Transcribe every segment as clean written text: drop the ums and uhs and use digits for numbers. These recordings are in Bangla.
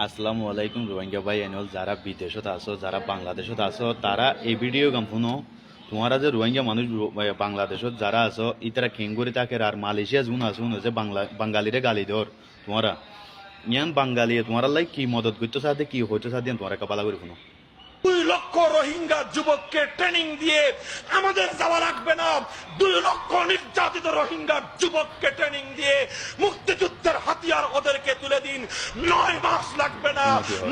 আসসালামু আলাইকুম রোহিঙ্গা ভাই এনল যারা বিদেশত আছো যারা বাংলাদেশত আছো তারা এই ভিডিও গাম শুনো তোমারা যে রোহিঙ্গা মানুষ বাংলাদেশত যারা আছো ইতারা খেঙ্গুরি তাকে আর মালয়েশিয়া জুন আসুন যে বাঙালিরে গালি ধর তোমারা ইয়ান বাঙালি তোমারা লাই কি মদত করতে সাথে কি হইতে সাথে তোমারা কপালা করে শুনো 2 লক্ষ রোহিঙ্গা যুবককে ট্রেনিং দিয়ে আমাদের যাওয়া লাগবে না। 2 লক্ষ নির্যাতিত রোহিঙ্গা যুবককে ট্রেনিং দিয়ে মুক্তিযুদ্ধের হাতিয়ার ওদেরকে তুলে দিন। 9 মাস লাগবে না,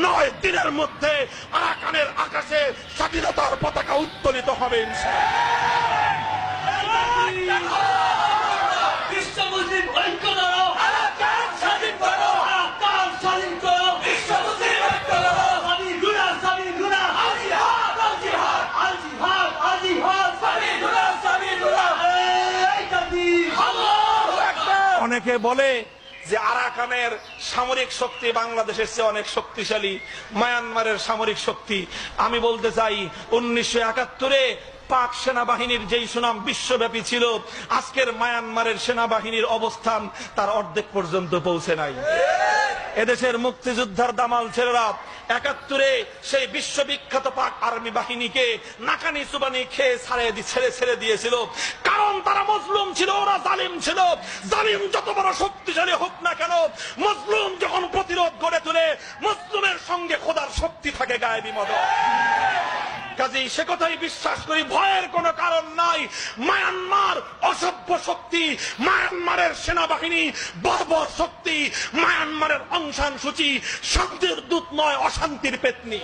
9 দিনের মধ্যে আরাকানের আকাশে স্বাধীনতার পতাকা উত্তোলিত হবে ইনশাআল্লাহ। বিশ্ব মুসলিম ঐক্য ধরো, আরাকান স্বাধীন করো, আরাকান স্বাধীন করো, বিশ্ব মুসলিম ঐক্য ধরো। সাবিলুনা আল জিহাদ, আল জিহাদ, আল জিহাদ, আল জিহাদ, সাবিলুনা এই তাকবীর, আল্লাহু আকবার। অনেকে বলে যে আরাকানের সামরিক শক্তি বাংলাদেশের চেয়ে অনেক শক্তিশালী, মায়ানমারের সামরিক শক্তি। আমি বলতে চাই 1971-এ পাক সেনাবাহিনীর যেই সুনাম বিশ্বব্যাপী ছিল, আজকের মায়ানমারের সেনাবাহিনীর অবস্থান তার অর্ধেক পর্যন্ত পৌঁছে নাই। এদেশের মুক্তিযোদ্ধার দামাল ছেলেরা 71-এ সেই বিশ্ববিখ্যাত পাক আর্মি বাহিনীকে নাকানি চুবানি খেয়ে ছেড়ে দিয়েছিল, কারণ তারা মজলুম ছিল, ওরা জালিম ছিল। জালিম যত বড় শক্তিশালী হোক না কেন, মজলুম যখন প্রতিরোধ গড়ে তোলে, মজলুমের সঙ্গে খোদার শক্তি থাকে গায়েবী মদদ। কাজেই সে কথাই বিশ্বাস করি, ভয়ের কোনো কারণ নাই। মায়ানমার অসভ্য শক্তি, মায়ানমারের সেনাবাহিনী বর্বর শক্তি, মায়ানমারের অং সান সূচি শান্তির দূত নয়, অশান্তির পেতনি।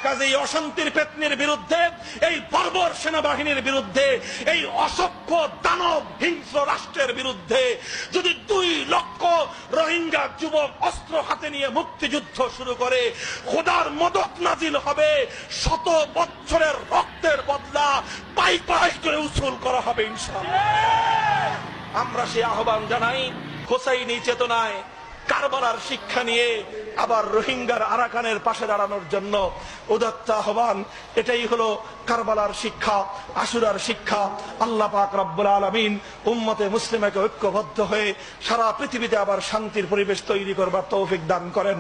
কাজেই অশান্তির পেতনির বিরুদ্ধে, এই বর্বর সেনাবাহিনীর বিরুদ্ধে, এই অসভ্য দানব হিংস্র রাষ্ট্রের বিরুদ্ধে যদি 2 লক্ষ রোহিঙ্গা যুবক অস্ত্র হাতে নিয়ে মুক্তিযুদ্ধ শুরু করে, খোদার মদদ নাজিল হবে। 100 বছরের রক্তের বদলা পাই পাই করে উসুল করা হবে ইনশাআল্লাহ। আমরা সেই আহ্বান জানাই হোসাইনি চেতনায়, কারবালার শিক্ষা নিয়ে আবার রোহিঙ্গার আরাকানের পাশে দাঁড়ানোর জন্য উদাত্ত আহ্বান। এটাই হলো কারবালার শিক্ষা, আশুরার শিক্ষা। আল্লাহ পাক রব্বুল আলামিন উম্মতে মুসলিমাকে ঐক্যবদ্ধ হয়ে সারা পৃথিবীতে আবার শান্তির পরিবেশ তৈরি করবার তৌফিক দান করেন।